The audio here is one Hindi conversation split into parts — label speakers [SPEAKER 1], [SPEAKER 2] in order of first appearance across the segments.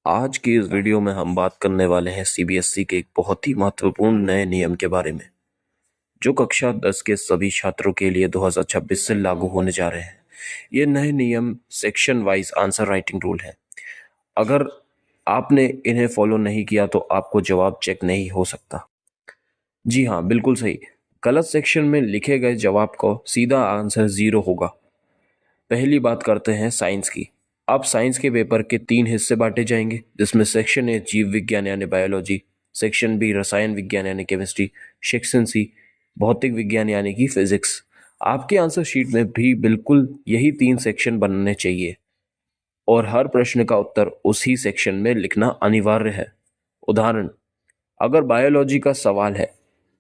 [SPEAKER 1] आज की इस वीडियो में हम बात करने वाले हैं सीबीएसई के एक बहुत ही महत्वपूर्ण नए नियम के बारे में, जो कक्षा 10 के सभी छात्रों के लिए 2026 से लागू होने जा रहे हैं। ये नए नियम section wise answer writing rule है। अगर आपने इन्हें फॉलो नहीं किया तो आपको जवाब चेक नहीं हो सकता। जी हाँ, बिल्कुल सही। गलत सेक्शन में लिखे गए जवाब को सीधा आंसर 0 होगा। पहली बात करते हैं साइंस की। अब साइंस के पेपर के 3 हिस्से बांटे जाएंगे, जिसमें सेक्शन ए जीव विज्ञान यानी बायोलॉजी, सेक्शन बी रसायन विज्ञान यानी केमिस्ट्री, सेक्शन सी भौतिक विज्ञान यानी कि फिजिक्स। आपके आंसर शीट में भी बिल्कुल यही 3 सेक्शन बनने चाहिए और हर प्रश्न का उत्तर उसी सेक्शन में लिखना अनिवार्य है। उदाहरण, अगर बायोलॉजी का सवाल है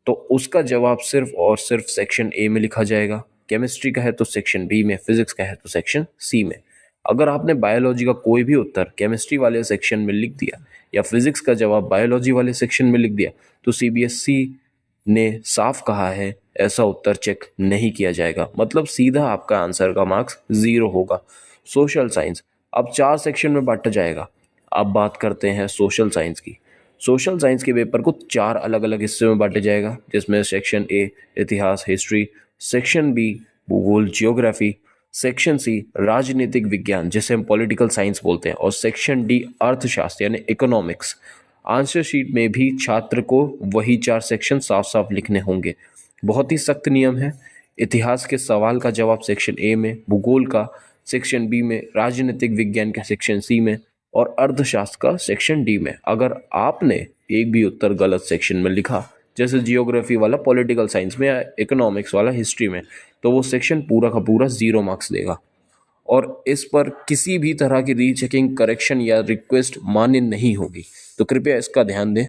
[SPEAKER 1] तो उसका जवाब सिर्फ और सिर्फ सेक्शन ए में लिखा जाएगा। केमिस्ट्री का है तो सेक्शन बी में, फिजिक्स का है तो सेक्शन सी में। अगर आपने बायोलॉजी का कोई भी उत्तर केमिस्ट्री वाले सेक्शन में लिख दिया या फिजिक्स का जवाब बायोलॉजी वाले सेक्शन में लिख दिया तो सीबीएसई ने साफ कहा है ऐसा उत्तर चेक नहीं किया जाएगा, मतलब सीधा आपका आंसर का मार्क्स 0 होगा। सोशल साइंस अब 4 सेक्शन में बांटा जाएगा। अब बात करते हैं सोशल साइंस की। सोशल साइंस के पेपर को 4 अलग अलग हिस्से में बांटे जाएगा, जिसमें सेक्शन ए इतिहास हिस्ट्री, सेक्शन बी भूगोल जियोग्राफी, सेक्शन सी राजनीतिक विज्ञान जिसे हम पॉलिटिकल साइंस बोलते हैं, और सेक्शन डी अर्थशास्त्र यानी इकोनॉमिक्स। आंसर शीट में भी छात्र को वही 4 सेक्शन साफ साफ लिखने होंगे। बहुत ही सख्त नियम है। इतिहास के सवाल का जवाब सेक्शन ए में, भूगोल का सेक्शन बी में, राजनीतिक विज्ञान का सेक्शन सी में और अर्थशास्त्र का सेक्शन डी में। अगर आपने एक भी उत्तर गलत सेक्शन में लिखा, जैसे जियोग्राफी वाला पॉलिटिकल साइंस में या इकोनॉमिक्स वाला हिस्ट्री में, तो वो सेक्शन पूरा का पूरा 0 मार्क्स देगा और इस पर किसी भी तरह की रीचेकिंग, करेक्शन या रिक्वेस्ट मान्य नहीं होगी। तो कृपया इसका ध्यान दें।